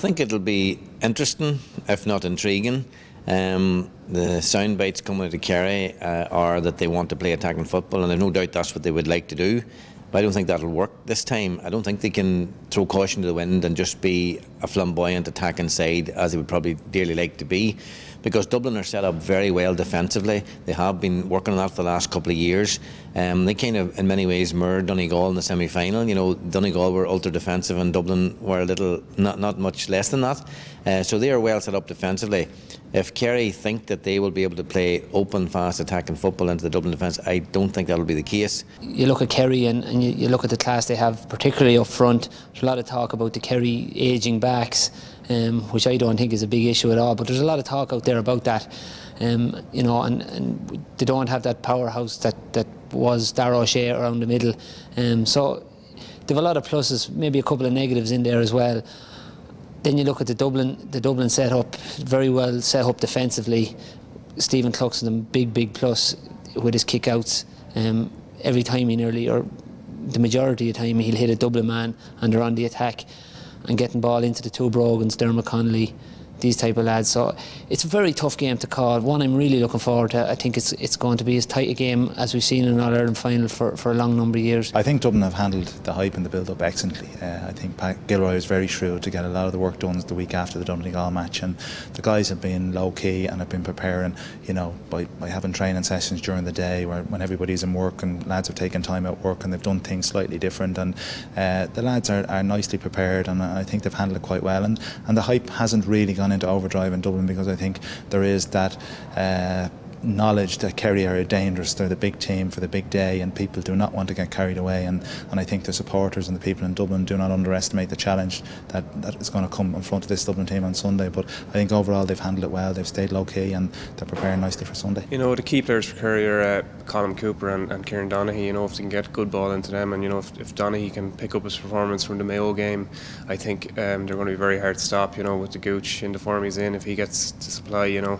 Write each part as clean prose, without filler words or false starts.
think it'll be interesting, if not intriguing. The sound bites coming out of Kerry are that they want to play attacking football, and there's no doubt that's what they would like to do. But I don't think that'll work this time. I don't think they can throw caution to the wind and just be a flamboyant attacking side as they would probably dearly like to be, because Dublin are set up very well defensively. They have been working on that for the last couple of years. They kind of, in many ways, mirrored Donegal in the semi-final. You know, Donegal were ultra defensive and Dublin were a little, not much less than that. So they are well set up defensively. If Kerry think that they will be able to play open, fast, attacking football into the Dublin defence, I don't think that will be the case. You look at Kerry and you look at the class they have, particularly up front. There's a lot of talk about the Kerry ageing backs, which I don't think is a big issue at all. But there's a lot of talk out there about that. You know, and they don't have that powerhouse that was Dara O'Shea around the middle. So they have a lot of pluses, maybe a couple of negatives in there as well. Then you look at the Dublin set-up, very well set up defensively. Stephen Cluxton, big plus with his kick-outs. Every time he nearly, or the majority of the time, he'll hit a Dublin man and they're on the attack and getting ball into the two Brogans, Dermot Connolly, these type of lads. So it's a very tough game to call. One I'm really looking forward to. I think it's going to be as tight a game as we've seen in an All-Ireland final for a long number of years. I think Dublin have handled the hype and the build-up excellently. I think Pat Gilroy was very shrewd to get a lot of the work done the week after the Donegal match, and the guys have been low-key and have been preparing, you know, by having training sessions during the day when everybody's in work, and lads have taken time out work and they've done things slightly different, and the lads are nicely prepared, and I think they've handled it quite well, and the hype hasn't really gone into overdrive in Dublin, because I think there is that knowledge that Kerry are dangerous. They're the big team for the big day, and people do not want to get carried away, and I think the supporters and the people in Dublin do not underestimate the challenge that is going to come in front of this Dublin team on Sunday. But I think overall they've handled it well, they've stayed low key, and they're preparing nicely for Sunday. You know, the key players for Kerry are Colm Cooper and Kieran Donaghy. You know, if they can get good ball into them, and you know, if Donaghy can pick up his performance from the Mayo game, I think they're going to be very hard to stop. You know, with the Gooch in the form he's in, if he gets to supply, you know,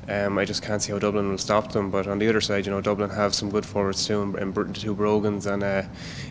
I just can't see how Dublin will stop them. But on the other side, you know, Dublin have some good forwards too, and the two Brogans, and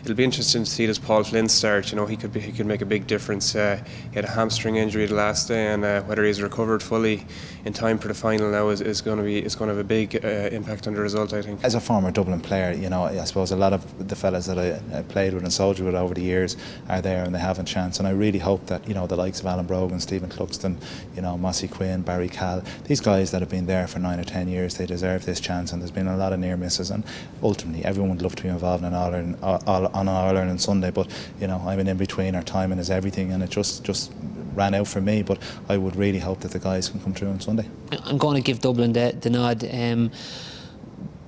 it'll be interesting to see this Paul Flynn start. You know, he could make a big difference. He had a hamstring injury the last day, and whether he's recovered fully in time for the final now is going to have a big impact on the result, I think. As a former Dublin player, you know, I suppose a lot of the fellas that I played with and soldiered with over the years are there, and they have a chance. And I really hope that, you know, the likes of Alan Brogan, Stephen Cluxton, you know, Mossy Quinn, Barry Cal, these guys that have been there for 9 or 10 years, they deserve this chance, and there's been a lot of near misses, and ultimately everyone would love to be involved in on All-Ireland Sunday, but you know, I'm an in-betweener, timing is everything, and it just ran out for me, but I would really hope that the guys can come through on Sunday. I'm going to give Dublin the nod,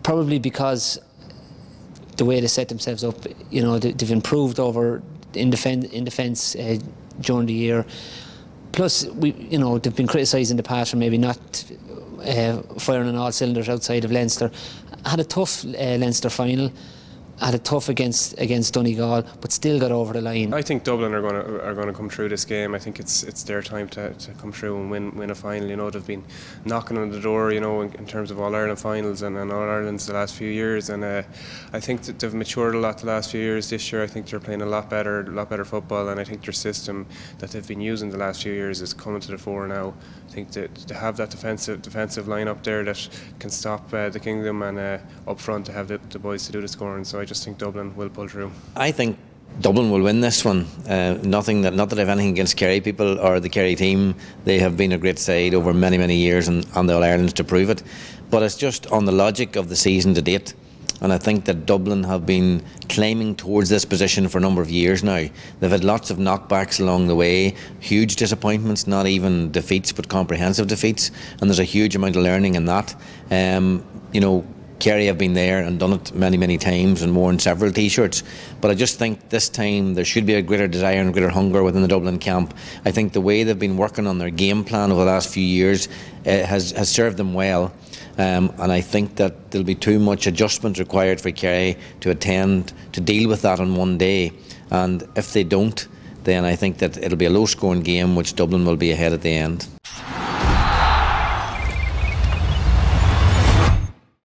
probably because the way they set themselves up, you know, they've improved over in defence during the year. Plus, you know, they've been criticised in the past for maybe not firing on all cylinders outside of Leinster. Had a tough Leinster final, had it tough against Donegal, but still got over the line. I think Dublin are going to come through this game. I think it's their time to come through and win a final. You know, they've been knocking on the door, you know, in terms of All-Ireland finals and All-Irelands the last few years, and I think that they've matured a lot the last few years. This year I think they're playing a lot better football, and I think their system that they've been using the last few years is coming to the fore now. I think that to have that defensive line up there that can stop the Kingdom, and up front to have the boys to do the scoring. So I just think Dublin will pull through. I think Dublin will win this one. Not that I have anything against Kerry people or the Kerry team. They have been a great side over many years, and on the All-Irelands to prove it. But it's just on the logic of the season to date. And I think that Dublin have been climbing towards this position for a number of years now. They've had lots of knockbacks along the way, huge disappointments, not even defeats but comprehensive defeats, and there's a huge amount of learning in that. You know, Kerry have been there and done it many times and worn several t-shirts, but I just think this time there should be a greater desire and greater hunger within the Dublin camp. I think the way they've been working on their game plan over the last few years has served them well. And I think that there'll be too much adjustment required for Kerry to deal with that on one day, and if they don't, then I think that it'll be a low scoring game which Dublin will be ahead at the end.